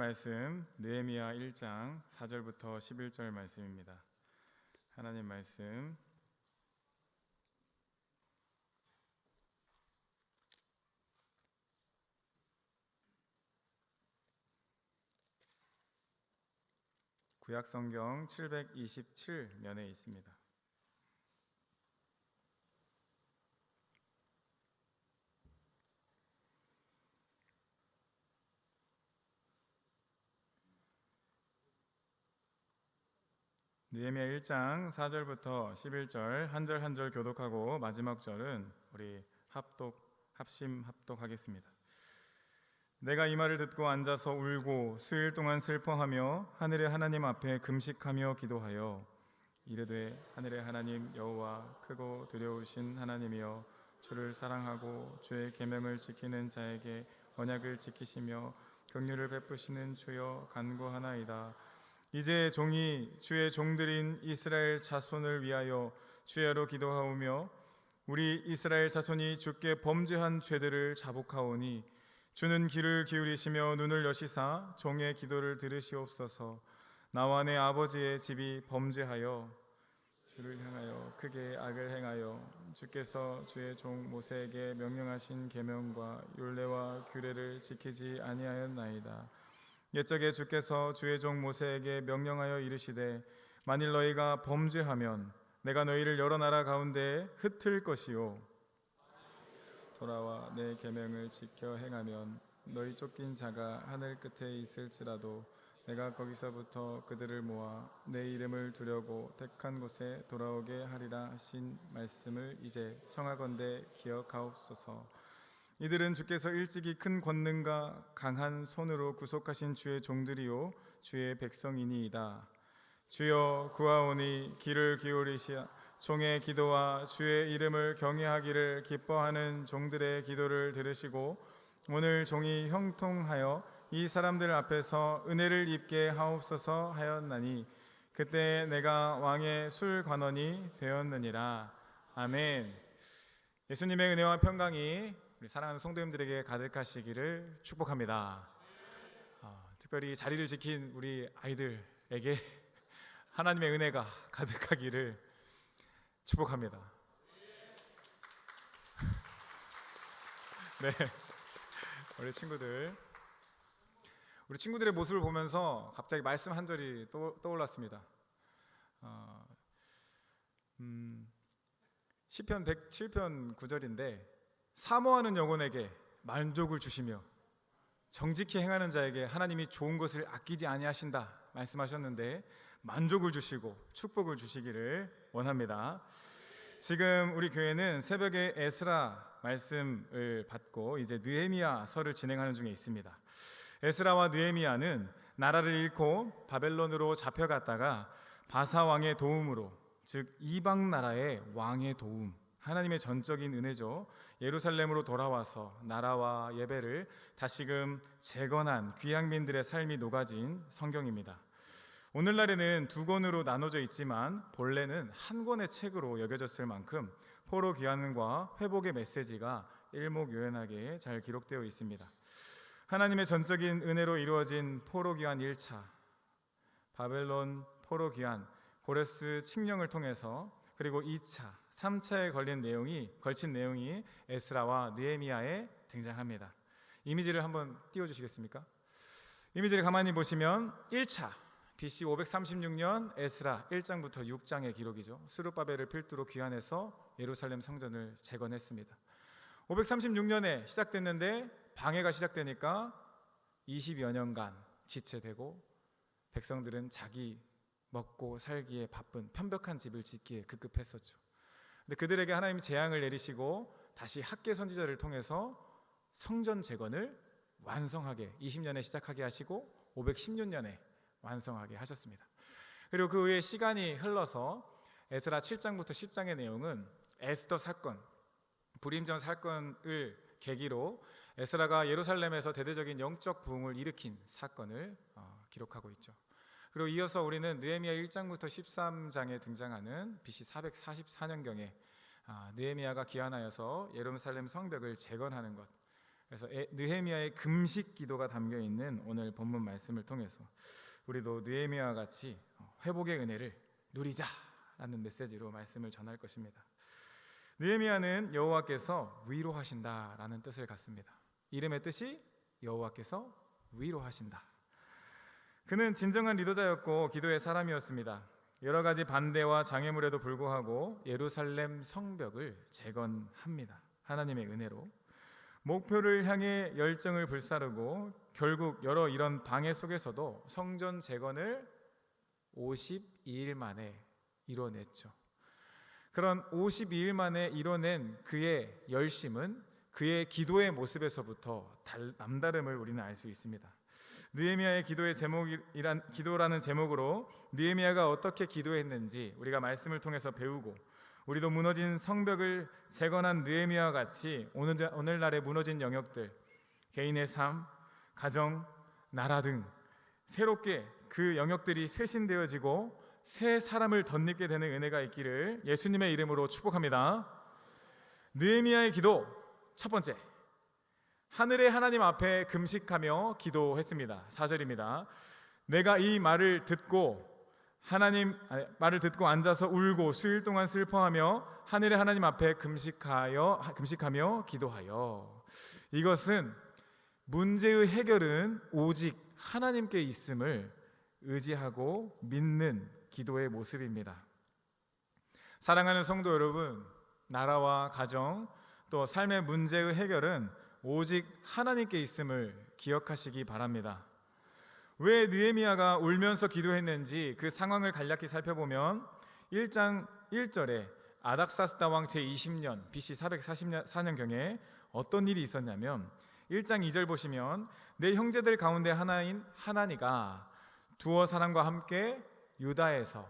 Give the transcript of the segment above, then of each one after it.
말씀 느헤미야 1장 4절부터 11절 말씀입니다. 하나님 말씀 구약 성경 727면에 있습니다. 느헤미야 1장 4절부터 11절 한 절 한 절 교독하고 마지막 절은 우리 합심 합독하겠습니다. 내가 이 말을 듣고 앉아서 울고 수일 동안 슬퍼하며 하늘의 하나님 앞에 금식하며 기도하여 이르되 하늘의 하나님 여호와 크고 두려우신 하나님이여 주를 사랑하고 주의 계명을 지키는 자에게 언약을 지키시며 긍휼을 베푸시는 주여 간구하나이다. 이제 종이 주의 종들인 이스라엘 자손을 위하여 주야로 기도하오며 우리 이스라엘 자손이 주께 범죄한 죄들을 자복하오니 주는 귀를 기울이시며 눈을 여시사 종의 기도를 들으시옵소서. 나와 내 아버지의 집이 범죄하여 주를 향하여 크게 악을 행하여 주께서 주의 종 모세에게 명령하신 계명과 율례와 규례를 지키지 아니하였나이다. 옛적에 주께서 주의 종 모세에게 명령하여 이르시되 만일 너희가 범죄하면 내가 너희를 여러 나라 가운데에 흩을 것이요 돌아와 내 계명을 지켜 행하면 너희 쫓긴 자가 하늘 끝에 있을지라도 내가 거기서부터 그들을 모아 내 이름을 두려고 택한 곳에 돌아오게 하리라 하신 말씀을 이제 청하건대 기억하옵소서. 이들은 주께서 일찍이 큰 권능과 강한 손으로 구속하신 주의 종들이요 주의 백성이니이다. 주여 구하오니 귀를 기울이시어 종의 기도와 주의 이름을 경외하기를 기뻐하는 종들의 기도를 들으시고 오늘 종이 형통하여 이 사람들 앞에서 은혜를 입게 하옵소서 하였나니 그때 내가 왕의 술관원이 되었느니라. 아멘. 예수님의 은혜와 평강이 우리 사랑하는 성도님들에게 가득하시기를 축복합니다. 특별히 자리를 지킨 우리 아이들에게 하나님의 은혜가 가득하기를 축복합니다. 네, 우리 친구들의 모습을 보면서 갑자기 말씀 한 절이 떠올랐습니다. 시편 107편 9절인데 사모하는 영혼에게 만족을 주시며 정직히 행하는 자에게 하나님이 좋은 것을 아끼지 아니하신다 말씀하셨는데 만족을 주시고 축복을 주시기를 원합니다. 지금 우리 교회는 새벽에 에스라 말씀을 받고 이제 느헤미야서를 진행하는 중에 있습니다. 에스라와 느헤미야는 나라를 잃고 바벨론으로 잡혀갔다가 바사 왕의 도움으로, 즉 이방 나라의 왕의 도움, 하나님의 전적인 은혜죠. 예루살렘으로 돌아와서 나라와 예배를 다시금 재건한 귀향민들의 삶이 녹아진 성경입니다. 오늘날에는 두 권으로 나눠져 있지만 본래는 한 권의 책으로 여겨졌을 만큼 포로 귀환과 회복의 메시지가 일목요연하게 잘 기록되어 있습니다. 하나님의 전적인 은혜로 이루어진 포로 귀환 1차, 바벨론 포로 귀환, 고레스 칙령을 통해서, 그리고 2차, 3차에 걸친 내용이 에스라와 느헤미야에 등장합니다. 이미지를 한번 띄워주시겠습니까? 이미지를 가만히 보시면 1차, BC 536년 에스라 1장부터 6장의 기록이죠. 스룹바벨을 필두로 귀환해서 예루살렘 성전을 재건했습니다. 536년에 시작됐는데 방해가 시작되니까 20여 년간 지체되고 백성들은 자기 먹고 살기에 바쁜 편벽한 집을 짓기에 급급했었죠. 근데 그들에게 하나님이 재앙을 내리시고 다시 학계 선지자를 통해서 성전 재건을 완성하게 20년에 시작하게 하시고 516년에 완성하게 하셨습니다. 그리고 그 후에 시간이 흘러서 에스라 7장부터 10장의 내용은 에스더 사건, 불임전 사건을 계기로 에스라가 예루살렘에서 대대적인 영적 부흥을 일으킨 사건을 기록하고 있죠. 그리고 이어서 우리는 느헤미야 1장부터 13장에 등장하는 BC 444년경에 느헤미야가 귀환하여서 예루살렘 성벽을 재건하는 것, 그래서 느헤미야의 금식 기도가 담겨 있는 오늘 본문 말씀을 통해서 우리도 느헤미야와 같이 회복의 은혜를 누리자라는 메시지로 말씀을 전할 것입니다. 느헤미야는 여호와께서 위로하신다라는 뜻을 갖습니다. 이름의 뜻이 여호와께서 위로하신다. 그는 진정한 리더자였고 기도의 사람이었습니다. 여러 가지 반대와 장애물에도 불구하고 예루살렘 성벽을 재건합니다. 하나님의 은혜로 목표를 향해 열정을 불사르고 결국 여러 이런 방해 속에서도 성전 재건을 52일 만에 이뤄냈죠. 그런 52일 만에 이뤄낸 그의 열심은 그의 기도의 모습에서부터 남다름을 우리는 알 수 있습니다. 느헤미야의 기도라는 제목으로 느헤미야가 어떻게 기도했는지 우리가 말씀을 통해서 배우고 우리도 무너진 성벽을 재건한 느헤미야와 같이 오늘날의 무너진 영역들, 개인의 삶, 가정, 나라 등 새롭게 그 영역들이 쇄신되어지고 새 사람을 덧입게 되는 은혜가 있기를 예수님의 이름으로 축복합니다. 느헤미야의 기도 첫 번째, 하늘의 하나님 앞에 금식하며 기도했습니다. 4절입니다. 내가 이 말을 듣고 앉아서 울고 수일 동안 슬퍼하며 하늘의 하나님 앞에 금식하며 기도하여. 이것은 문제의 해결은 오직 하나님께 있음을 의지하고 믿는 기도의 모습입니다. 사랑하는 성도 여러분, 나라와 가정 또 삶의 문제의 해결은 오직 하나님께 있음을 기억하시기 바랍니다. 왜 느헤미야가 울면서 기도했는지 그 상황을 간략히 살펴보면 1장 1절에 아닥사스다 왕 제20년 BC 444년경에 어떤 일이 있었냐면 1장 2절 보시면 내 형제들 가운데 하나인 하나니가 두어 사람과 함께 유다에서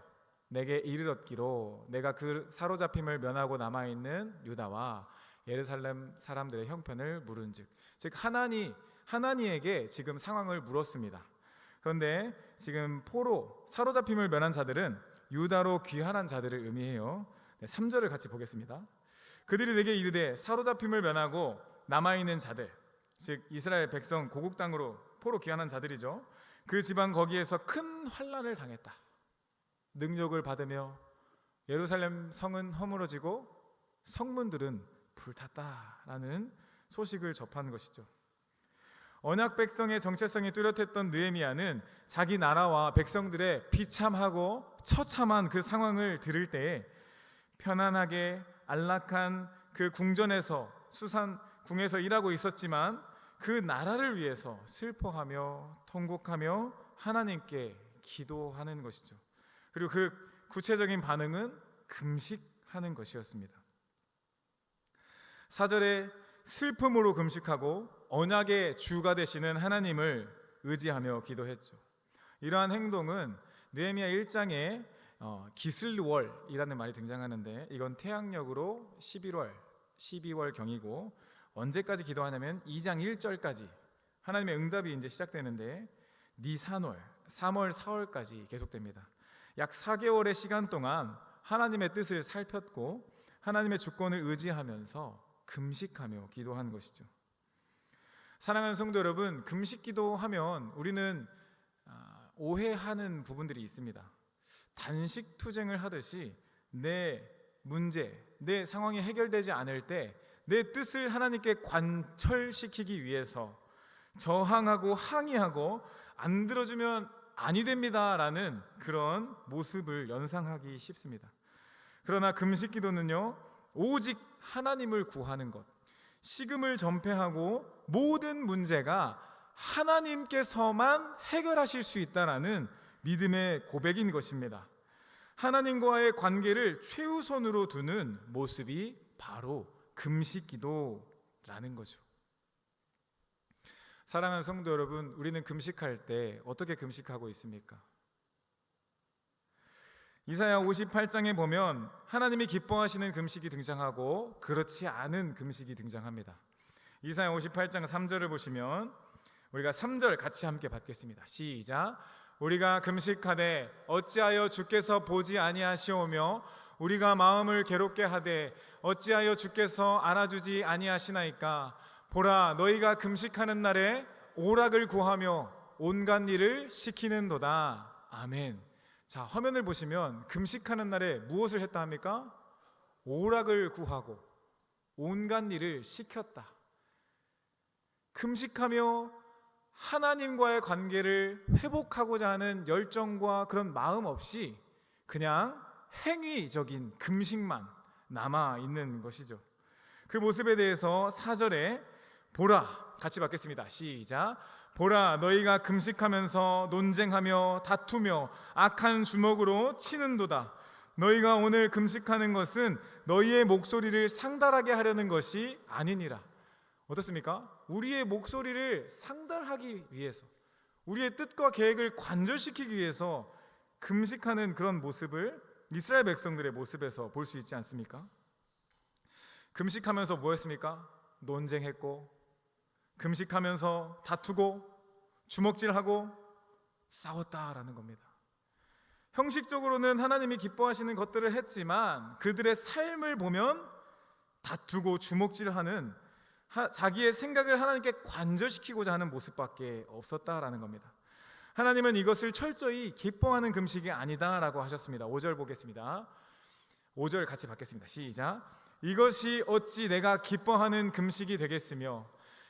내게 이르렀기로 내가 그 사로잡힘을 면하고 남아있는 유다와 예루살렘 사람들의 형편을 물은즉, 즉 하나니에게 지금 상황을 물었습니다. 그런데 지금 포로 사로잡힘을 면한 자들은 유다로 귀환한 자들을 의미해요. 3절을 같이 보겠습니다. 그들이 내게 이르되 사로잡힘을 면하고 남아있는 자들, 즉 이스라엘 백성 고국 땅으로 포로 귀환한 자들이죠. 그 지방 거기에서 큰 환난을 당했다. 능욕을 받으며 예루살렘 성은 허물어지고 성문들은 불탔다라는 소식을 접한 것이죠. 언약 백성의 정체성이 뚜렷했던 느헤미야는 자기 나라와 백성들의 비참하고 처참한 그 상황을 들을 때에 편안하게 안락한 그 궁전에서 수산궁에서 일하고 있었지만 그 나라를 위해서 슬퍼하며 통곡하며 하나님께 기도하는 것이죠. 그리고 그 구체적인 반응은 금식하는 것이었습니다. 4절에 슬픔으로 금식하고 언약의 주가 되시는 하나님을 의지하며 기도했죠. 이러한 행동은 느헤미야 1장에 기슬월이라는 말이 등장하는데 이건 태양력으로 12월 경이고 언제까지 기도하냐면 2장 1절까지 하나님의 응답이 이제 시작되는데 니산월 3월 4월까지 계속됩니다. 약 4개월의 시간 동안 하나님의 뜻을 살폈고 하나님의 주권을 의지하면서 금식하며 기도한 것이죠. 사랑하는 성도 여러분, 금식 기도하면 우리는 오해하는 부분들이 있습니다. 단식 투쟁을 하듯이 내 문제, 내 상황이 해결되지 않을 때 내 뜻을 하나님께 관철시키기 위해서 저항하고 항의하고 안 들어주면 아니 됩니다라는 그런 모습을 연상하기 쉽습니다. 그러나 금식 기도는요, 오직 하나님을 구하는 것, 식음을 전폐하고 모든 문제가 하나님께서만 해결하실 수 있다라는 믿음의 고백인 것입니다. 하나님과의 관계를 최우선으로 두는 모습이 바로 금식 기도라는 거죠. 사랑하는 성도 여러분, 우리는 금식할 때 어떻게 금식하고 있습니까? 이사야 58장에 보면 하나님이 기뻐하시는 금식이 등장하고 그렇지 않은 금식이 등장합니다. 이사야 58장 3절을 보시면 우리가 3절 같이 함께 받겠습니다. 시작. 우리가 금식하되 어찌하여 주께서 보지 아니하시오며 우리가 마음을 괴롭게 하되 어찌하여 주께서 알아주지 아니하시나이까. 보라, 너희가 금식하는 날에 오락을 구하며 온갖 일을 시키는도다. 아멘. 자, 화면을 보시면 금식하는 날에 무엇을 했다 합니까? 오락을 구하고 온갖 일을 시켰다. 금식하며 하나님과의 관계를 회복하고자 하는 열정과 그런 마음 없이 그냥 행위적인 금식만 남아 있는 것이죠. 그 모습에 대해서 4절에 보라, 같이 받겠습니다. 시작. 보라, 너희가 금식하면서 논쟁하며 다투며 악한 주먹으로 치는도다. 너희가 오늘 금식하는 것은 너희의 목소리를 상달하게 하려는 것이 아니니라. 어떻습니까? 우리의 목소리를 상달하기 위해서, 우리의 뜻과 계획을 관절시키기 위해서 금식하는 그런 모습을 이스라엘 백성들의 모습에서 볼 수 있지 않습니까? 금식하면서 뭐 했습니까? 논쟁했고, 금식하면서 다투고, 주먹질하고 싸웠다라는 겁니다. 형식적으로는 하나님이 기뻐하시는 것들을 했지만 그들의 삶을 보면 다투고 주먹질하는, 자기의 생각을 하나님께 관절시키고자 하는 모습밖에 없었다라는 겁니다. 하나님은 이것을 철저히 기뻐하는 금식이 아니다라고 하셨습니다. 5절 보겠습니다. 5절 같이 받겠습니다. 시작. 이것이 어찌 내가 기뻐하는 금식이 되겠으며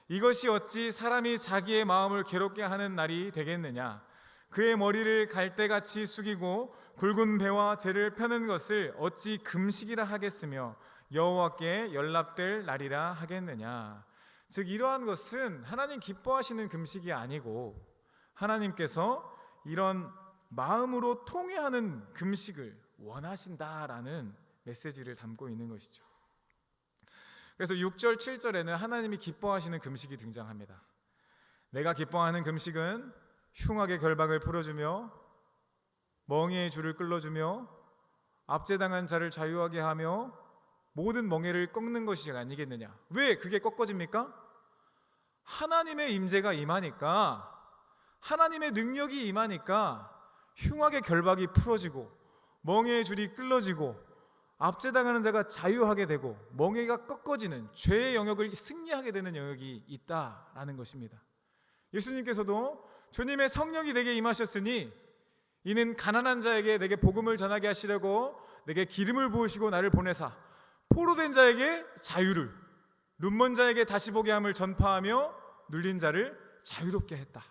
이것이 어찌 사람이 자기의 마음을 괴롭게 하는 날이 되겠느냐. 그의 머리를 갈대같이 숙이고 굵은 배와 재를 펴는 것을 어찌 금식이라 하겠으며 여호와께 연락될 날이라 하겠느냐. 즉 이러한 것은 하나님 기뻐하시는 금식이 아니고 하나님께서 이런 마음으로 통회하는 금식을 원하신다라는 메시지를 담고 있는 것이죠. 그래서 6절, 7절에는 하나님이 기뻐하시는 금식이 등장합니다. 내가 기뻐하는 금식은 흉악의 결박을 풀어주며 멍에의 줄을 끌어주며 압제당한 자를 자유하게 하며 모든 멍에를 꺾는 것이 아니겠느냐. 왜 그게 꺾어집니까? 하나님의 임재가 임하니까, 하나님의 능력이 임하니까 흉악의 결박이 풀어지고 멍에의 줄이 끌어지고 압제당하는 자가 자유하게 되고 멍에가 꺾어지는, 죄의 영역을 승리하게 되는 영역이 있다라는 것입니다. 예수님께서도 주님의 성령이 내게 임하셨으니 이는 가난한 자에게 내게 복음을 전하게 하시려고 내게 기름을 부으시고 나를 보내사 포로된 자에게 자유를, 눈먼 자에게 다시 보게 함을 전파하며 눌린 자를 자유롭게 했다.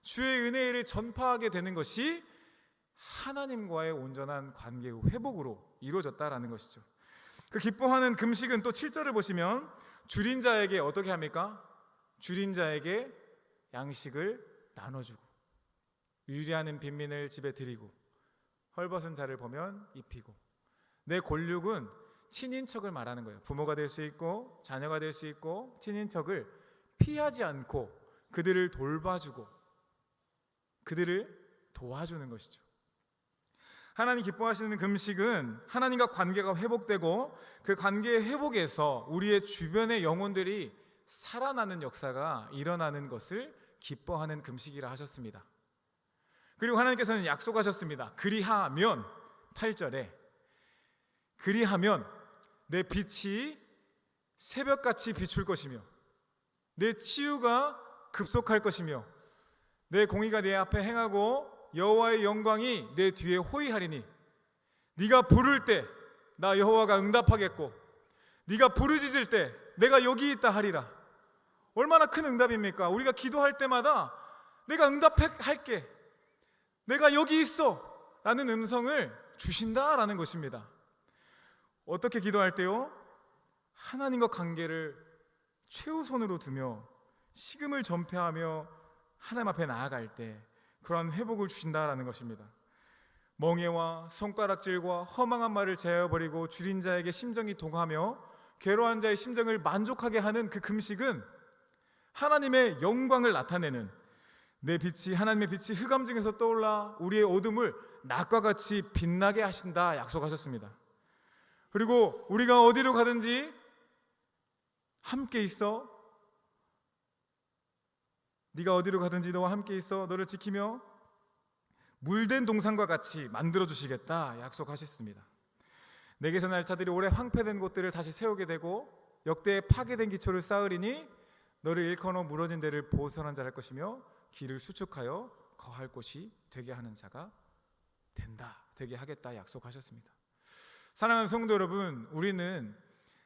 주의 은혜를 전파하게 되는 것이 하나님과의 온전한 관계의 회복으로 이루어졌다라는 것이죠. 그 기뻐하는 금식은 또 7절을 보시면 줄인 자에게 어떻게 합니까? 줄인 자에게 양식을 나눠주고 유리하는 빈민을 집에 드리고 헐벗은 자를 보면 입히고. 내 골육은 친인척을 말하는 거예요. 부모가 될 수 있고 자녀가 될 수 있고 친인척을 피하지 않고 그들을 돌봐주고 그들을 도와주는 것이죠. 하나님 기뻐하시는 금식은 하나님과 관계가 회복되고 그 관계의 회복에서 우리의 주변의 영혼들이 살아나는 역사가 일어나는 것을 기뻐하는 금식이라 하셨습니다. 그리고 하나님께서는 약속하셨습니다. 그리하면, 8절에 그리하면 내 빛이 새벽같이 비출 것이며 내 치유가 급속할 것이며 내 공의가 내 앞에 행하고 여호와의 영광이 내 뒤에 호위하리니 네가 부를 때 나 여호와가 응답하겠고 네가 부르짖을 때 내가 여기 있다 하리라. 얼마나 큰 응답입니까? 우리가 기도할 때마다 내가 응답할게, 내가 여기 있어 라는 음성을 주신다라는 것입니다. 어떻게 기도할 때요? 하나님과 관계를 최우선으로 두며 식음을 전폐하며 하나님 앞에 나아갈 때 그러한 회복을 주신다라는 것입니다. 멍에와 손가락질과 허망한 말을 제어버리고 줄인 자에게 심정이 동하며 괴로운 자의 심정을 만족하게 하는 그 금식은 하나님의 영광을 나타내는, 내 빛이, 하나님의 빛이 흑암 중에서 떠올라 우리의 어둠을 낮과 같이 빛나게 하신다 약속하셨습니다. 그리고 우리가 어디로 가든지 함께 있어, 네가 어디로 가든지 너와 함께 있어 너를 지키며 물된 동산과 같이 만들어주시겠다 약속하셨습니다. 내게서 날 자들이 오래 황폐된 곳들을 다시 세우게 되고 역대에 파괴된 기초를 쌓으리니 너를 일컬어 무너진 데를 보선한 자를 것이며 길을 수축하여 거할 곳이 되게 하는 자가 된다, 되게 하겠다 약속하셨습니다. 사랑하는 성도 여러분, 우리는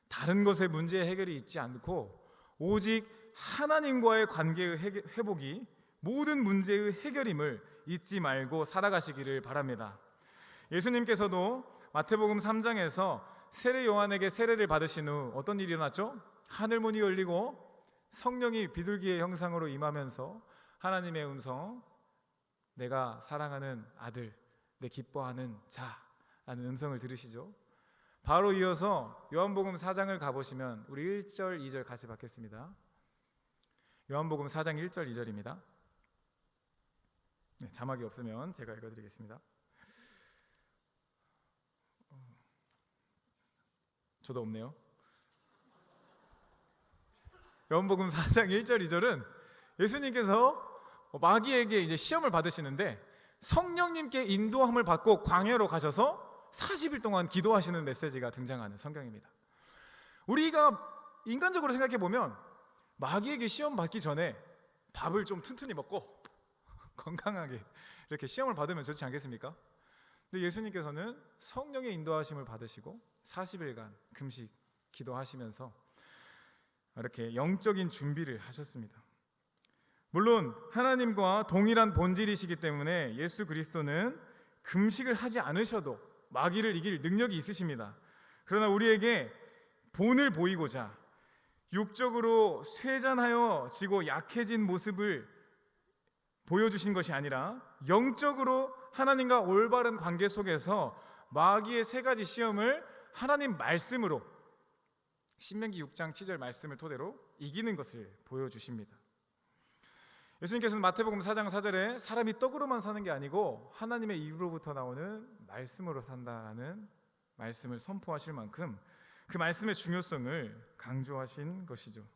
다른 것의 문제 해결이 있지 않고 오직 하나님과의 관계의 회복이 모든 문제의 해결임을 잊지 말고 살아가시기를 바랍니다. 예수님께서도 마태복음 3장에서 세례 요한에게 세례를 받으신 후 어떤 일이 일어났죠? 하늘문이 열리고 성령이 비둘기의 형상으로 임하면서 하나님의 음성, 내가 사랑하는 아들, 내 기뻐하는 자라는 음성을 들으시죠. 바로 이어서 요한복음 4장을 가보시면 우리 1절, 2절 같이 받겠습니다. 요한복음 4장 1절, 2절입니다. 네, 자막이 없으면 제가 읽어드리겠습니다. 저도 없네요. 요한복음 4장 1절, 2절은 예수님께서 마귀에게 이제 시험을 받으시는데 성령님께 인도함을 받고 광야로 가셔서 40일 동안 기도하시는 메시지가 등장하는 성경입니다. 우리가 인간적으로 생각해 보면 마귀에게 시험 받기 전에 밥을 좀 튼튼히 먹고 건강하게 이렇게 시험을 받으면 좋지 않겠습니까? 근데 예수님께서는 성령의 인도하심을 받으시고 40일간 금식 기도하시면서 이렇게 영적인 준비를 하셨습니다. 물론 하나님과 동일한 본질이시기 때문에 예수 그리스도는 금식을 하지 않으셔도 마귀를 이길 능력이 있으십니다. 그러나 우리에게 본을 보이고자 육적으로 쇠잔하여지고 약해진 모습을 보여주신 것이 아니라 영적으로 하나님과 올바른 관계 속에서 마귀의 세 가지 시험을 하나님 말씀으로, 신명기 6장 7절 말씀을 토대로 이기는 것을 보여주십니다. 예수님께서는 마태복음 4장 4절에 사람이 떡으로만 사는 게 아니고 하나님의 입으로부터 나오는 말씀으로 산다라는 말씀을 선포하실 만큼 그 말씀의 중요성을 강조하신 것이죠.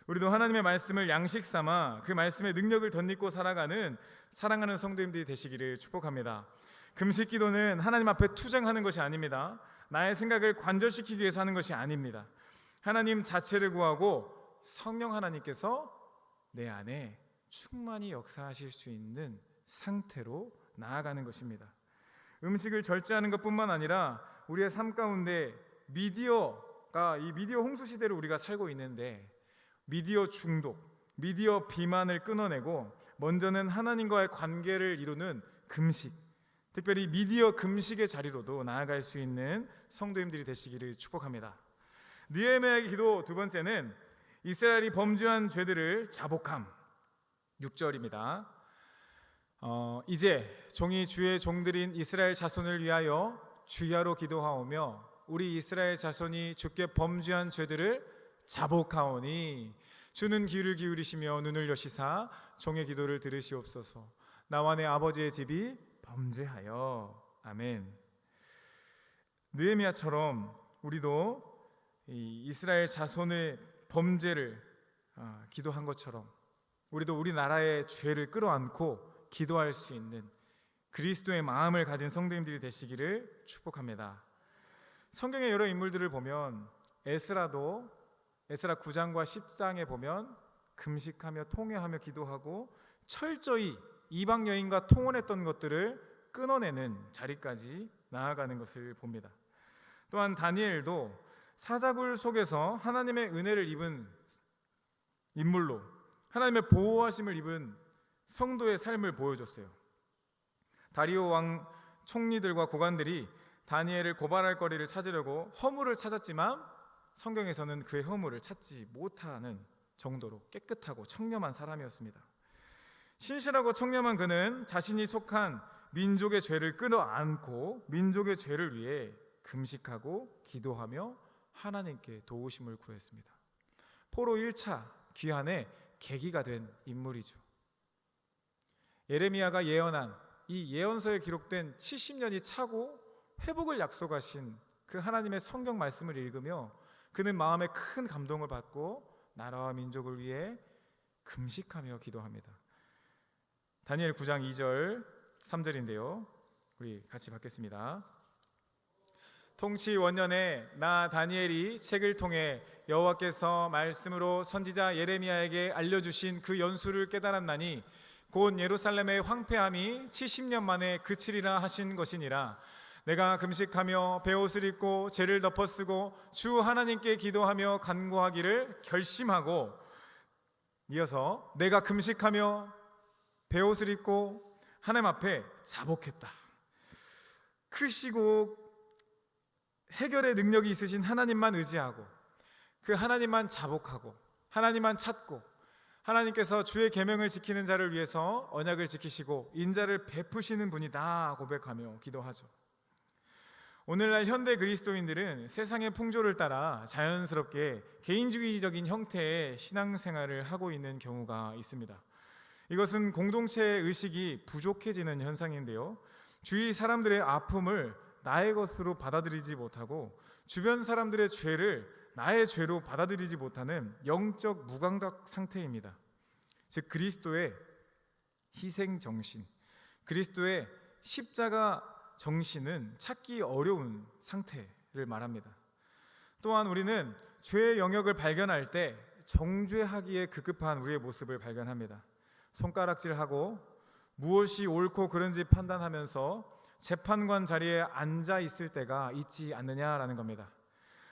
우리도 하나님의 말씀을 양식 삼아 그 말씀의 능력을 덧입고 살아가는 사랑하는 성도님들이 되시기를 축복합니다. 금식 기도는 하나님 앞에 투쟁하는 것이 아닙니다. 나의 생각을 관절시키기 위해서 하는 것이 아닙니다. 하나님 자체를 구하고 성령 하나님께서 내 안에 충만히 역사하실 수 있는 상태로 나아가는 것입니다. 음식을 절제하는 것뿐만 아니라 우리의 삶 가운데 이 미디어 홍수 시대를 우리가 살고 있는데 미디어 중독, 미디어 비만을 끊어내고 먼저는 하나님과의 관계를 이루는 금식, 특별히 미디어 금식의 자리로도 나아갈 수 있는 성도님들이 되시기를 축복합니다. 느헤미야의 기도 두 번째는 이스라엘이 범죄한 죄들을 자복함. 6절입니다. 이제 종이 주의 종들인 이스라엘 자손을 위하여 주야로 기도하오며 우리 이스라엘 자손이 주께 범죄한 죄들을 자복하오니 주는 귀를 기울이시며 눈을 여시사 종의 기도를 들으시옵소서. 나와 내 아버지의 집이 범죄하여. 아멘. 느헤미야처럼 우리도 이 이스라엘 자손의 범죄를 기도한 것처럼 우리도 우리나라의 죄를 끌어안고 기도할 수 있는 그리스도의 마음을 가진 성도님들이 되시기를 축복합니다. 성경의 여러 인물들을 보면 에스라 9장과 10장에 보면 금식하며 통회하며 기도하고 철저히 이방 여인과 통혼했던 것들을 끊어내는 자리까지 나아가는 것을 봅니다. 또한 다니엘도 사자굴 속에서 하나님의 은혜를 입은 인물로 하나님의 보호하심을 입은 성도의 삶을 보여줬어요. 다리오 왕 총리들과 고관들이 다니엘을 고발할 거리를 찾으려고 허물을 찾았지만 성경에서는 그의 허물을 찾지 못하는 정도로 깨끗하고 청렴한 사람이었습니다. 신실하고 청렴한 그는 자신이 속한 민족의 죄를 끌어안고 민족의 죄를 위해 금식하고 기도하며 하나님께 도우심을 구했습니다. 포로 1차 귀환의 계기가 된 인물이죠. 예레미야가 예언한 이 예언서에 기록된 70년이 차고 회복을 약속하신 그 하나님의 성경 말씀을 읽으며 그는 마음에 큰 감동을 받고 나라와 민족을 위해 금식하며 기도합니다. 다니엘 9장 2절 3절인데요. 우리 같이 받겠습니다. 통치 원년에 나 다니엘이 책을 통해 여호와께서 말씀으로 선지자 예레미야에게 알려주신 그 연수를 깨달았나니 곧 예루살렘의 황폐함이 70년 만에 그치리라 하신 것이니라. 내가 금식하며 베옷을 입고 죄를 덮어쓰고 주 하나님께 기도하며 간구하기를 결심하고, 이어서 내가 금식하며 베옷을 입고 하나님 앞에 자복했다. 크시고 해결의 능력이 있으신 하나님만 의지하고 그 하나님만 자복하고 하나님만 찾고, 하나님께서 주의 계명을 지키는 자를 위해서 언약을 지키시고 인자를 베푸시는 분이다 고백하며 기도하죠. 오늘날 현대 그리스도인들은 세상의 풍조를 따라 자연스럽게 개인주의적인 형태의 신앙생활을 하고 있는 경우가 있습니다. 이것은 공동체 의식이 부족해지는 현상인데요, 주위 사람들의 아픔을 나의 것으로 받아들이지 못하고 주변 사람들의 죄를 나의 죄로 받아들이지 못하는 영적 무감각 상태입니다. 즉 그리스도의 희생 정신, 그리스도의 십자가 정신은 찾기 어려운 상태를 말합니다. 또한 우리는 죄의 영역을 발견할 때 정죄하기에 급급한 우리의 모습을 발견합니다. 손가락질하고 무엇이 옳고 그른지 판단하면서 재판관 자리에 앉아 있을 때가 있지 않느냐라는 겁니다.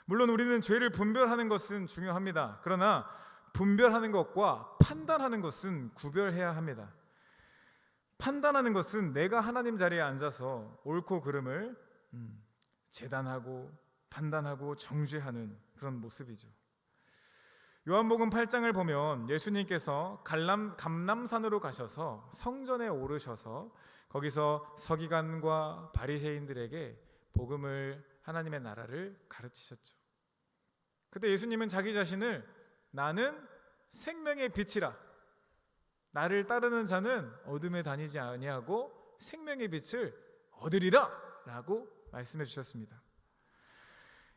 물론 우리는 죄를 분별하는 것은 중요합니다. 그러나 분별하는 것과 판단하는 것은 구별해야 합니다. 판단하는 것은 내가 하나님 자리에 앉아서 옳고 그름을 재단하고 판단하고 정죄하는 그런 모습이죠. 요한복음 8장을 보면 예수님께서 감람산으로 가셔서 성전에 오르셔서 거기서 서기관과 바리새인들에게 복음을, 하나님의 나라를 가르치셨죠. 그때 예수님은 자기 자신을 나는 생명의 빛이라, 나를 따르는 자는 어둠에 다니지 아니하고 생명의 빛을 얻으리라 라고 말씀해 주셨습니다.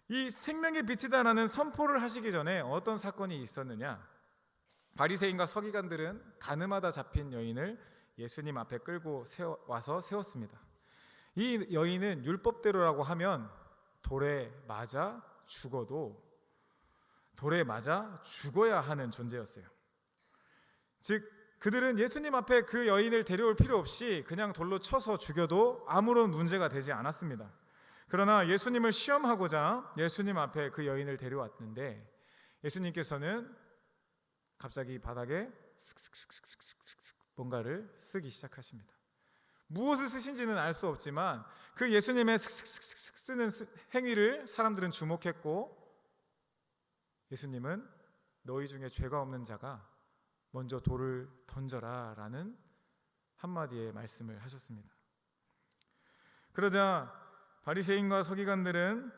이 생명의 빛이다라는 선포를 하시기 전에 어떤 사건이 있었느냐? 바리새인과 서기관들은 가늠하다 잡힌 여인을 예수님 앞에 끌고 와서 세웠습니다. 이 여인은 율법대로라고 하면 돌에 맞아 죽어야 하는 존재였어요. 즉 그들은 예수님 앞에 그 여인을 데려올 필요 없이 그냥 돌로 쳐서 죽여도 아무런 문제가 되지 않았습니다. 그러나 예수님을 시험하고자 예수님 앞에 그 여인을 데려왔는데 예수님께서는 갑자기 바닥에 뭔가를 쓰기 시작하십니다. 무엇을 쓰신지는 알 수 없지만 그 예수님의 쓰는 행위를 사람들은 주목했고, 예수님은 너희 중에 죄가 없는 자가 먼저 돌을 던져라 라는 한마디의 말씀을 하셨습니다. 그러자 바리새인과 서기관들은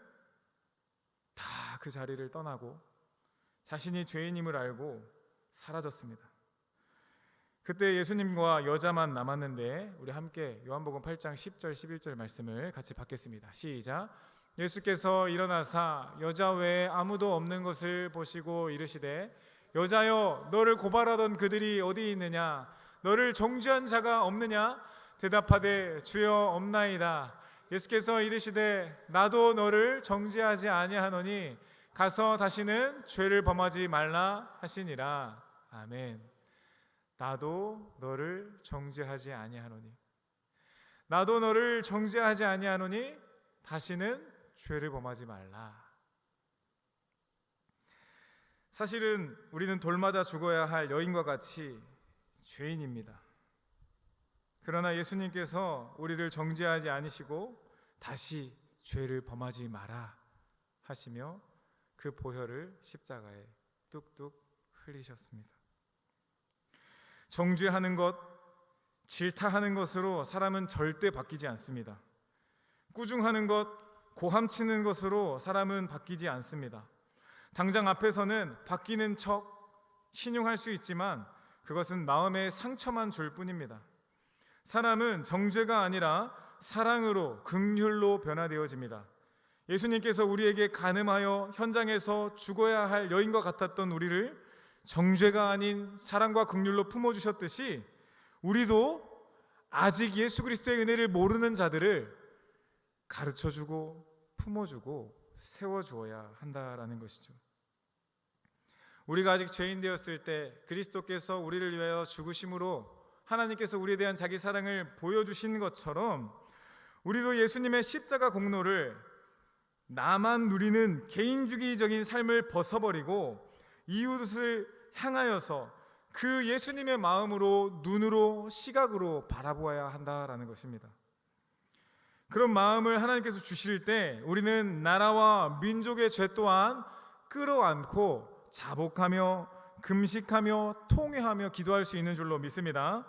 다 그 자리를 떠나고 자신이 죄인임을 알고 사라졌습니다. 그때 예수님과 여자만 남았는데 우리 함께 요한복음 8장 10절 11절 말씀을 같이 받겠습니다. 시작. 예수께서 일어나사 여자 외에 아무도 없는 것을 보시고 이르시되 여자여 너를 고발하던 그들이 어디 있느냐? 너를 정죄한 자가 없느냐? 대답하되 주여 없나이다. 예수께서 이르시되 나도 너를 정죄하지 아니하노니 가서 다시는 죄를 범하지 말라 하시니라. 아멘. 나도 너를 정죄하지 아니하노니, 나도 너를 정죄하지 아니하노니 다시는 죄를 범하지 말라. 사실은 우리는 돌맞아 죽어야 할 여인과 같이 죄인입니다. 그러나 예수님께서 우리를 정죄하지 않으시고 다시 죄를 범하지 마라 하시며 그 보혈을 십자가에 뚝뚝 흘리셨습니다. 정죄하는 것, 질타하는 것으로 사람은 절대 바뀌지 않습니다. 꾸중하는 것, 고함치는 것으로 사람은 바뀌지 않습니다. 당장 앞에서는 바뀌는 척 신용할 수 있지만 그것은 마음의 상처만 줄 뿐입니다. 사람은 정죄가 아니라 사랑으로, 긍휼로 변화되어집니다. 예수님께서 우리에게 간음하여 현장에서 죽어야 할 여인과 같았던 우리를 정죄가 아닌 사랑과 긍휼로 품어주셨듯이 우리도 아직 예수 그리스도의 은혜를 모르는 자들을 가르쳐주고 품어주고 세워주어야 한다라는 것이죠. 우리가 아직 죄인 되었을 때 그리스도께서 우리를 위하여 죽으심으로 하나님께서 우리에 대한 자기 사랑을 보여주신 것처럼 우리도 예수님의 십자가 공로를 나만 누리는 개인주의적인 삶을 벗어버리고 이웃을 향하여서 그 예수님의 마음으로, 눈으로, 시각으로 바라보아야 한다라는 것입니다. 그런 마음을 하나님께서 주실 때 우리는 나라와 민족의 죄 또한 끌어안고 자복하며 금식하며 통회하며 기도할 수 있는 줄로 믿습니다.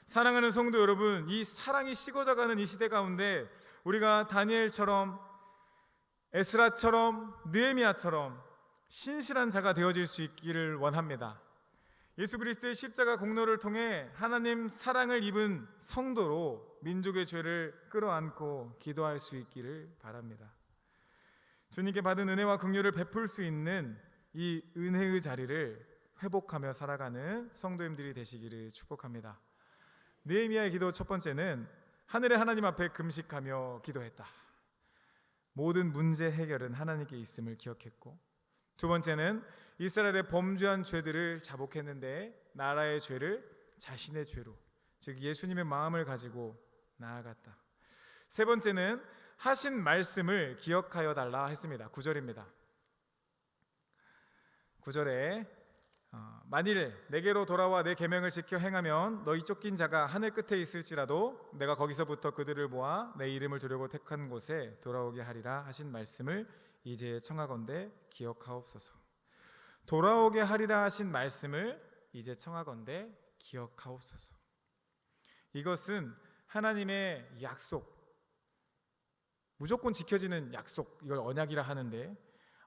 사랑하는 성도 여러분, 이 사랑이 식어져가는 이 시대 가운데 우리가 다니엘처럼, 에스라처럼, 느헤미야처럼 신실한 자가 되어질 수 있기를 원합니다. 예수 그리스도의 십자가 공로를 통해 하나님 사랑을 입은 성도로 민족의 죄를 끌어안고 기도할 수 있기를 바랍니다. 주님께 받은 은혜와 긍휼을 베풀 수 있는 이 은혜의 자리를 회복하며 살아가는 성도님들이 되시기를 축복합니다. 느헤미야의 기도 첫 번째는 하늘의 하나님 앞에 금식하며 기도했다. 모든 문제 해결은 하나님께 있음을 기억했고, 두 번째는 이스라엘의 범죄한 죄들을 자복했는데 나라의 죄를 자신의 죄로, 즉 예수님의 마음을 가지고 나아갔다. 세 번째는 하신 말씀을 기억하여 달라 했습니다. 9절입니다. 9절에 만일 내게로 돌아와 내 계명을 지켜 행하면 너희 쫓긴 자가 하늘 끝에 있을지라도 내가 거기서부터 그들을 모아 내 이름을 두려고 택한 곳에 돌아오게 하리라 하신 말씀을 이제 청하건대 기억하옵소서. 돌아오게 하리라 하신 말씀을 이제 청하건대 기억하옵소서. 이것은 하나님의 약속, 무조건 지켜지는 약속, 이걸 언약이라 하는데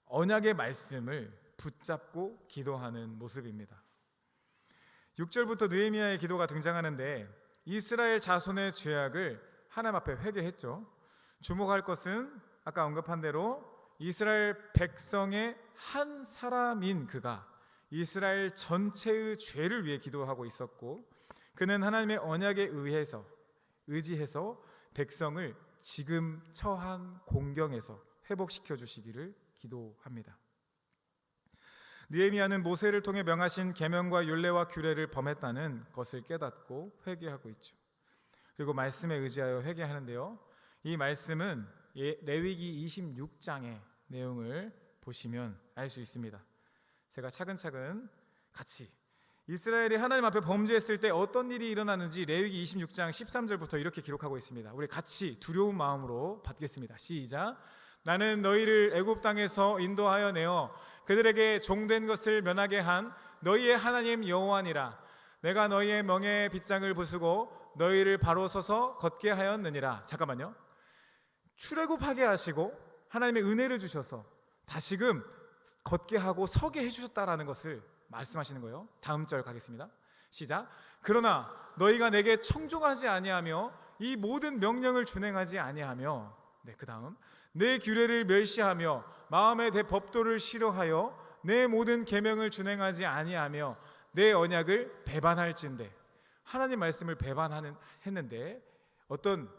언약의 말씀을 붙잡고 기도하는 모습입니다. 6절부터 느헤미야의 기도가 등장하는데 이스라엘 자손의 죄악을 하나님 앞에 회개했죠. 주목할 것은 아까 언급한 대로 이스라엘 백성의 한 사람인 그가 이스라엘 전체의 죄를 위해 기도하고 있었고, 그는 하나님의 언약에 의지해서 백성을 지금 처한 공경에서 회복시켜 주시기를 기도합니다. 느헤미야는 모세를 통해 명하신 계명과 율례와 규례를 범했다는 것을 깨닫고 회개하고 있죠. 그리고 말씀에 의지하여 회개하는데요, 이 말씀은 레위기 26장의 내용을 보시면 알 수 있습니다. 제가 차근차근 같이 이스라엘이 하나님 앞에 범죄했을 때 어떤 일이 일어나는지 레위기 26장 13절부터 이렇게 기록하고 있습니다. 우리 같이 두려운 마음으로 받겠습니다. 시작. 나는 너희를 애굽 땅에서 인도하여 내어 그들에게 종된 것을 면하게 한 너희의 하나님 여호와니라. 내가 너희의 명예의 빗장을 부수고 너희를 바로 서서 걷게 하였느니라. 잠깐만요. 출애굽하게 하시고 하나님의 은혜를 주셔서 다시금 걷게 하고 서게 해주셨다라는 것을 말씀하시는 거예요. 다음 절 가겠습니다. 시작. 그러나 너희가 내게 청종하지 아니하며 이 모든 명령을 준행하지 아니하며, 그 다음, 내 규례를 멸시하며 마음에 내 법도를 싫어하여 내 모든 계명을 준행하지 아니하며 내 언약을 배반할진대. 하나님 말씀을 배반했는데 어떤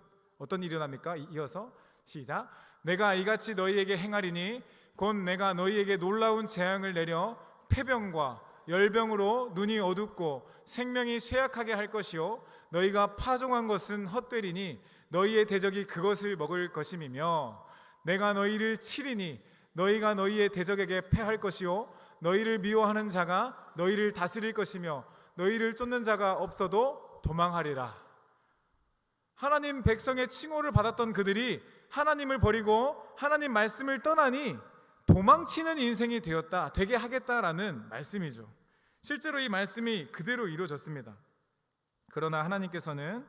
일이 일어납니까? 이어서 시작. 내가 이같이 너희에게 행하리니 곧 내가 너희에게 놀라운 재앙을 내려 폐병과 열병으로 눈이 어둡고 생명이 쇠약하게 할 것이요 너희가 파종한 것은 헛되리니 너희의 대적이 그것을 먹을 것임이며, 내가 너희를 치리니 너희가 너희의 대적에게 패할 것이요 너희를 미워하는 자가 너희를 다스릴 것이며 너희를 쫓는 자가 없어도 도망하리라. 하나님 백성의 칭호를 받았던 그들이 하나님을 버리고 하나님 말씀을 떠나니 도망치는 인생이 되게 하겠다라는 말씀이죠. 실제로 이 말씀이 그대로 이루어졌습니다. 그러나 하나님께서는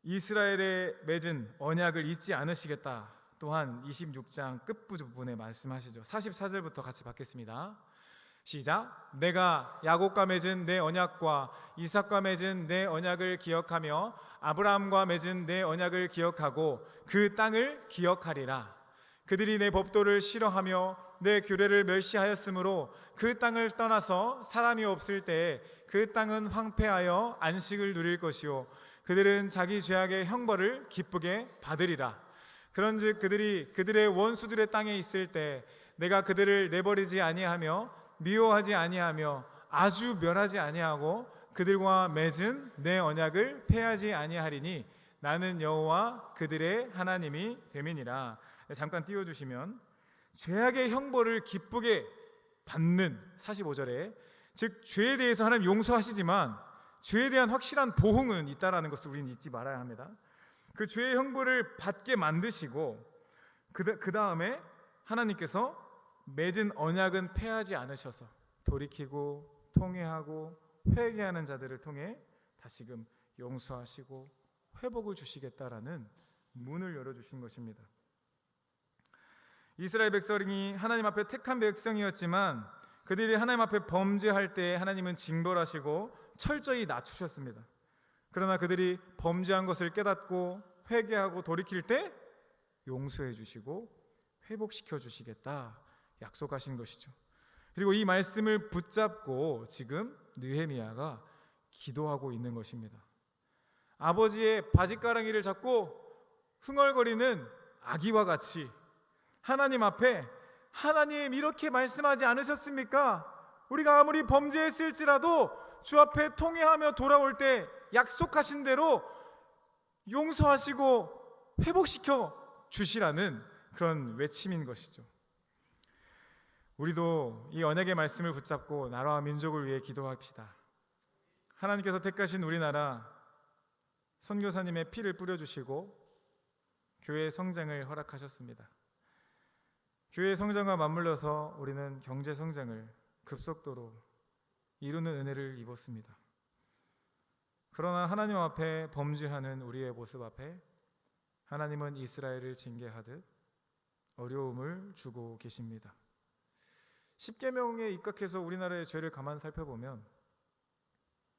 이스라엘에 맺은 언약을 잊지 않으시겠다. 또한 26장 끝부분에 말씀하시죠. 44절부터 같이 받겠습니다. 시작. 내가 야곱과 맺은 내 언약과 이삭과 맺은 내 언약을 기억하며 아브라함과 맺은 내 언약을 기억하고 그 땅을 기억하리라. 그들이 내 법도를 싫어하며 내 규례를 멸시하였으므로 그 땅을 떠나서 사람이 없을 때에 그 땅은 황폐하여 안식을 누릴 것이요 그들은 자기 죄악의 형벌을 기쁘게 받으리라. 그런즉 그들이 그들의 원수들의 땅에 있을 때 내가 그들을 내버리지 아니하며 미워하지 아니하며 아주 멸하지 아니하고 그들과 맺은 내 언약을 폐하지 아니하리니 나는 여호와 그들의 하나님이 됨이니라. 잠깐 띄워주시면, 죄악의 형벌을 기쁘게 받는 45절에, 즉 죄에 대해서 하나님 용서하시지만 죄에 대한 확실한 보응은 있다라는 것을 우리는 잊지 말아야 합니다. 그 죄의 형벌을 받게 만드시고 그 다음에 하나님께서 맺은 언약은 폐하지 않으셔서 돌이키고 통회하고 회개하는 자들을 통해 다시금 용서하시고 회복을 주시겠다라는 문을 열어주신 것입니다. 이스라엘 백성이 하나님 앞에 택한 백성이었지만 그들이 하나님 앞에 범죄할 때 하나님은 징벌하시고 철저히 낮추셨습니다. 그러나 그들이 범죄한 것을 깨닫고 회개하고 돌이킬 때 용서해 주시고 회복시켜 주시겠다 약속하신 것이죠. 그리고 이 말씀을 붙잡고 지금 느헤미야가 기도하고 있는 것입니다. 아버지의 바짓가랑이를 잡고 흥얼거리는 아기와 같이 하나님 앞에, 하나님 이렇게 말씀하지 않으셨습니까? 우리가 아무리 범죄했을지라도 주 앞에 통회하며 돌아올 때 약속하신 대로 용서하시고 회복시켜 주시라는 그런 외침인 것이죠. 우리도 이 언약의 말씀을 붙잡고 나라와 민족을 위해 기도합시다. 하나님께서 택하신 우리나라 선교사님의 피를 뿌려주시고 교회의 성장을 허락하셨습니다. 교회의 성장과 맞물려서 우리는 경제 성장을 급속도로 이루는 은혜를 입었습니다. 그러나 하나님 앞에 범죄하는 우리의 모습 앞에 하나님은 이스라엘을 징계하듯 어려움을 주고 계십니다. 십계명에 입각해서 우리나라의 죄를 가만 살펴보면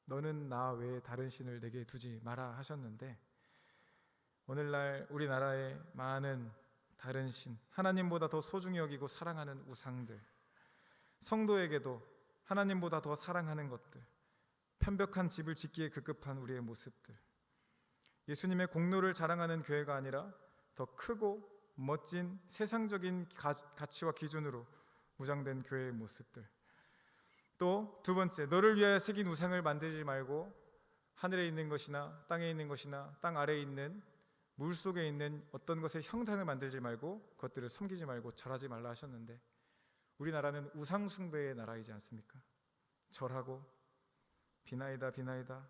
너는 나 외에 다른 신을 내게 두지 마라 하셨는데, 오늘날 우리나라의 많은 다른 신, 하나님보다 더 소중히 여기고 사랑하는 우상들, 성도에게도 하나님보다 더 사랑하는 것들, 편벽한 집을 짓기에 급급한 우리의 모습들, 예수님의 공로를 자랑하는 교회가 아니라 더 크고 멋진 세상적인 가치와 기준으로 무장된 교회의 모습들, 또 두 번째, 너를 위하여 새긴 우상을 만들지 말고 하늘에 있는 것이나 땅에 있는 것이나 땅 아래에 있는 물 속에 있는 어떤 것의 형상을 만들지 말고 그것들을 섬기지 말고 절하지 말라 하셨는데, 우리나라는 우상 숭배의 나라이지 않습니까? 절하고 비나이다 비나이다.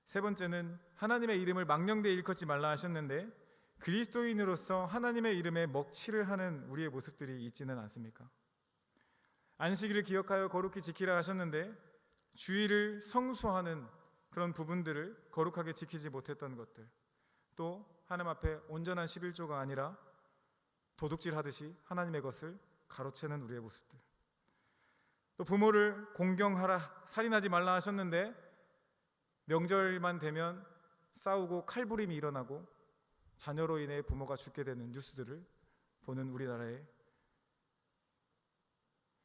세 번째는 하나님의 이름을 망령되이 일컫지 말라 하셨는데, 그리스도인으로서 하나님의 이름에 먹칠을 하는 우리의 모습들이 있지는 않습니까? 안식일을 기억하여 거룩히 지키라 하셨는데 주일을 성수하는 그런 부분들을 거룩하게 지키지 못했던 것들, 또 하나님 앞에 온전한 11조가 아니라 도둑질하듯이 하나님의 것을 가로채는 우리의 모습들, 또 부모를 공경하라, 살인하지 말라 하셨는데 명절만 되면 싸우고 칼부림이 일어나고 자녀로 인해 부모가 죽게 되는 뉴스들을 보는 우리나라의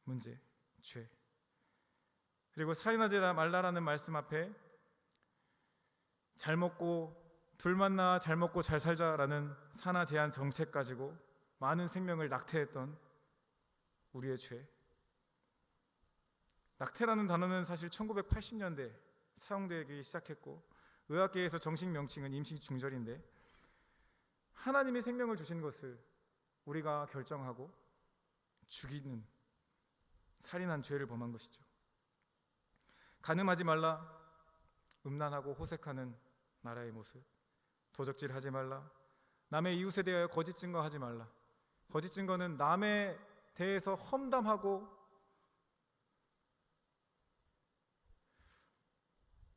문제, 죄, 그리고 살인하지 말라라는 말씀 앞에 잘 먹고 둘 만나 잘 먹고 잘 살자라는 산하 제한 정책 가지고 많은 생명을 낙태했던 우리의 죄. 낙태라는 단어는 사실 1980년대 사용되기 시작했고 의학계에서 정식 명칭은 임시 중절인데, 하나님이 생명을 주신 것을 우리가 결정하고 죽이는 살인한 죄를 범한 것이죠. 간음하지 말라, 음란하고 호색하는 나라의 모습, 도적질하지 말라, 남의 이웃에 대하여 거짓 증거하지 말라. 거짓 증거는 남에 대해서 험담하고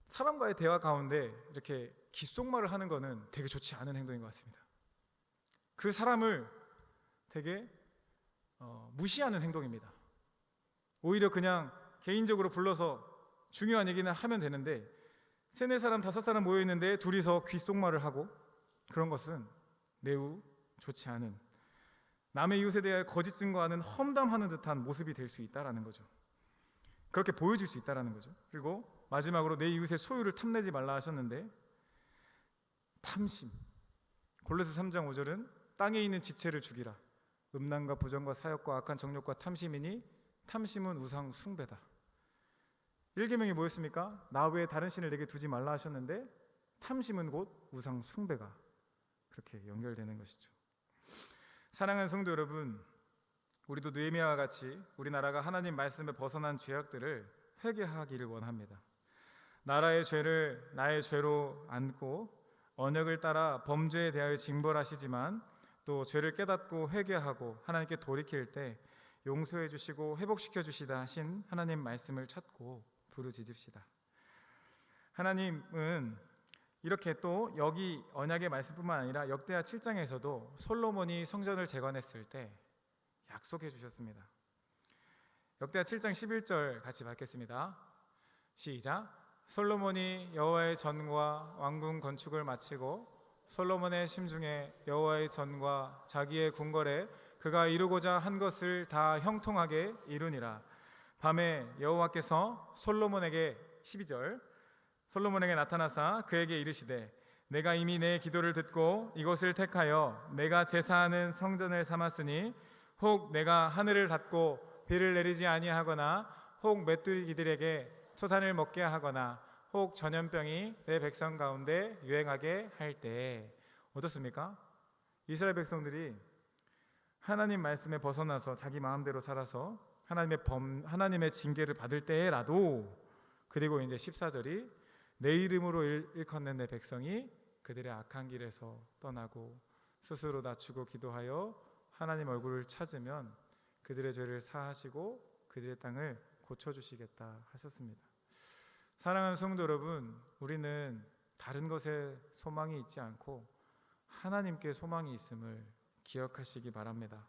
사람과의 대화 가운데 이렇게 귓속말을 하는 것은 되게 좋지 않은 행동인 것 같습니다. 그 사람을 되게 무시하는 행동입니다. 오히려 그냥 개인적으로 불러서 중요한 얘기는 하면 되는데, 3-4사람 5사람 모여있는데 둘이서 귓속말을 하고, 그런 것은 매우 좋지 않은, 남의 이웃에 대해 거짓 증거하는 험담하는 듯한 모습이 될 수 있다는 거죠. 그렇게 보여줄 수 있다는 거죠. 그리고 마지막으로 내 이웃의 소유를 탐내지 말라 하셨는데, 탐심. 골로새 3장 5절은 땅에 있는 지체를 죽이라. 음란과 부정과 사욕과 악한 정욕과 탐심이니 탐심은 우상 숭배다. 1계명이 뭐였습니까? 나 외에 다른 신을 내게 두지 말라 하셨는데 탐심은 곧 우상 숭배가 그렇게 연결되는 것이죠. 사랑하는 성도 여러분, 우리도 느헤미야와 같이 우리나라가 하나님 말씀에 벗어난 죄악들을 회개하기를 원합니다. 나라의 죄를 나의 죄로 안고 언약을 따라 범죄에 대하여 징벌하시지만 또 죄를 깨닫고 회개하고 하나님께 돌이킬 때 용서해 주시고 회복시켜 주시다 하신 하나님 말씀을 찾고 부르짖읍시다. 하나님은 이렇게 또 여기 언약의 말씀뿐만 아니라 역대하 7장에서도 솔로몬이 성전을 재건했을 때 약속해 주셨습니다. 역대하 7장 11절 같이 받겠습니다. 시작. 솔로몬이 여호와의 전과 왕궁 건축을 마치고 솔로몬의 심중에 여호와의 전과 자기의 궁궐에 그가 이루고자 한 것을 다 형통하게 이루니라. 밤에 여호와께서 솔로몬에게 12절 솔로몬에게 나타나사 그에게 이르시되 내가 이미 내 기도를 듣고 이것을 택하여 내가 제사하는 성전을 삼았으니 혹 내가 하늘을 닫고 비를 내리지 아니하거나 혹 메뚜기들에게 토산을 먹게 하거나 혹 전염병이 내 백성 가운데 유행하게 할 때 어떻습니까? 이스라엘 백성들이 하나님 말씀에 벗어나서 자기 마음대로 살아서 하나님의 징계를 받을 때라도 그리고 이제 14절이 내 이름으로 일컫는 내 백성이 그들의 악한 길에서 떠나고 스스로 낮추고 기도하여 하나님 얼굴을 찾으면 그들의 죄를 사하시고 그들의 땅을 고쳐주시겠다 하셨습니다. 사랑하는 성도 여러분, 우리는 다른 것에 소망이 있지 않고 하나님께 소망이 있음을 기억하시기 바랍니다.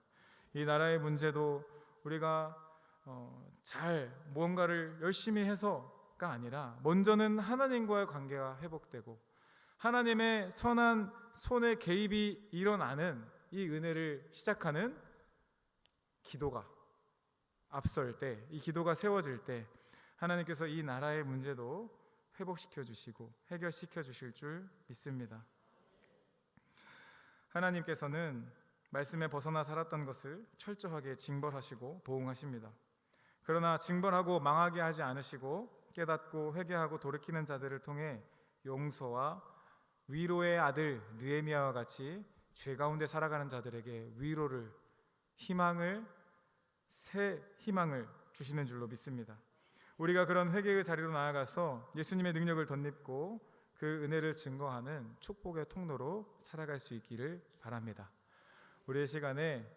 이 나라의 문제도 우리가 잘 무언가를 열심히 해서가 아니라 먼저는 하나님과의 관계가 회복되고 하나님의 선한 손의 개입이 일어나는 이 은혜를 시작하는 기도가 앞설 때, 이 기도가 세워질 때 하나님께서 이 나라의 문제도 회복시켜 주시고 해결시켜 주실 줄 믿습니다. 하나님께서는 말씀에 벗어나 살았던 것을 철저하게 징벌하시고 보응하십니다. 그러나 징벌하고 망하게 하지 않으시고 깨닫고 회개하고 돌이키는 자들을 통해 용서와 위로의 아들 느헤미야와 같이 죄 가운데 살아가는 자들에게 위로를, 희망을, 새 희망을 주시는 줄로 믿습니다. 우리가 그런 회개의 자리로 나아가서 예수님의 능력을 덧입고 그 은혜를 증거하는 축복의 통로로 살아갈 수 있기를 바랍니다. 우리의 시간에